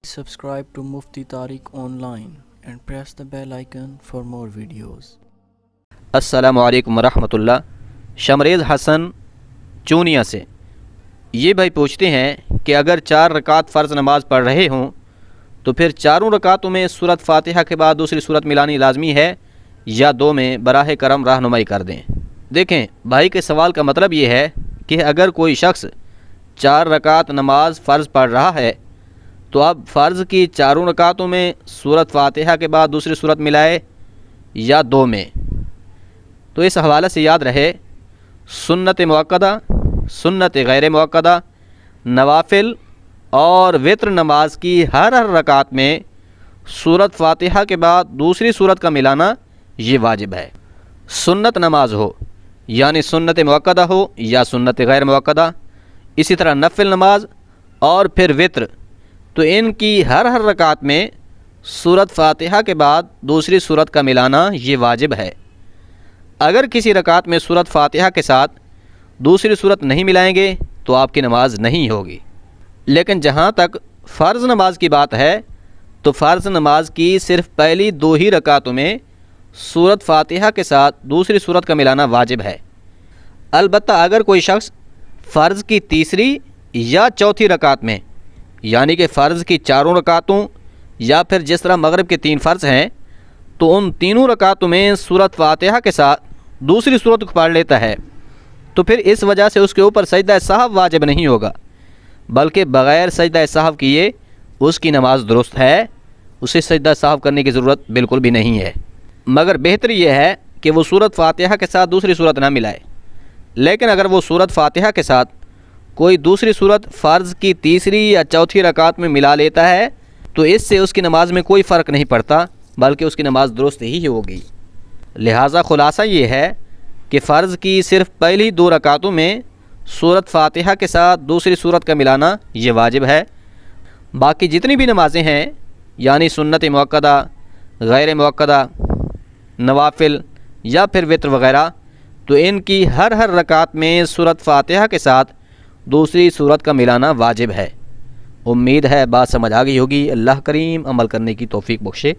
Subscribe to Mufti Tariq Online and press the bell icon for more videos. अस्सलामु अलैकुम वरहमतुल्लाह। शमरेज़ हसन चूनिया से ये भाई पूछते हैं कि अगर 4 रकात फ़र्ज़ नमाज पढ़ रहे हों तो फिर चारों रकातों में सूरत फ़ातिहा के बाद दूसरी सूरत मिलानी लाजमी है या 2 में बराह करम रहनुमाई कर दें। देखें, भाई के सवाल का मतलब ये है कि अगर कोई शख्स 4 रकात नमाज फ़र्ज़ पढ़ रहा है तो अब फ़र्ज़ की चारों रकातों में सूरत फ़ातिहा के बाद दूसरी सूरत मिलाए या 2 में। तो इस हवाले से याद रहे, सुन्नत मुअक्कदा, सुन्नत गैर मुअक्कदा, नवाफिल और वित्र नमाज की हर रकात में सूरत फ़ातिहा के बाद दूसरी सूरत का मिलाना ये वाजिब है। सुन्नत नमाज हो यानी सुन्नत मुअक्कदा हो या सुन्नत गैर मुअक्कदा, इसी तरह नफिल नमाज और फिर वित्र, तो इनकी हर रकात में सूरत फ़ातिहा के बाद दूसरी सूरत का मिलाना ये वाजिब है। अगर किसी रकात में सूरत फ़ातिहा के साथ दूसरी सूरत नहीं मिलाएंगे तो आपकी नमाज नहीं होगी। लेकिन जहाँ तक फ़र्ज़ नमाज की बात है तो फ़र्ज़ नमाज की सिर्फ़ पहली 2 ही रकातों में सूरत फ़ातिहा के साथ दूसरी सूरत का मिलाना वाजिब है। अलबत्ता अगर कोई शख्स फ़र्ज़ की तीसरी या चौथी रकात में यानी कि फ़र्ज़ की चारों रकातों या फिर जिस तरह मगरिब के 3 फ़र्ज़ हैं तो उन तीनों रकातों में सूरत फ़ातिहा के साथ दूसरी सूरत को पढ़ लेता है तो फिर इस वजह से उसके ऊपर सजदा सहव वाजिब नहीं होगा, बल्कि बग़ैर सजदा सहव किए उसकी नमाज दुरुस्त है, उसे सजदा सहव करने की ज़रूरत बिल्कुल भी नहीं है। मगर बेहतर यह है कि वो सूरत फ़ातिहा के साथ दूसरी सूरत ना मिलाए। लेकिन अगर वो सूरत फ़ातिहा के साथ कोई दूसरी सूरत फ़र्ज़ की तीसरी या चौथी रकात में मिला लेता है तो इससे उसकी नमाज में कोई फ़र्क नहीं पड़ता, बल्कि उसकी नमाज दुरुस्त ही होगी। लिहाजा ख़ुलासा ये है कि फ़र्ज़ की सिर्फ़ पहली 2 रकातों में सूरत फ़ातिहा के साथ दूसरी सूरत का मिलाना ये वाजिब है। बाकी जितनी भी नमाज़ें हैं यानी सुन्नत मुअक्कदा, गैर मुअक्कदा, नवाफिल या फिर वित्र वग़ैरह, तो इनकी हर रकात में सूरत फ़ातिहा के साथ दूसरी सूरत का मिलाना वाजिब है। उम्मीद है बात समझ आ गई होगी। अल्लाह करीम अमल करने की तौफ़ीक बख्शे।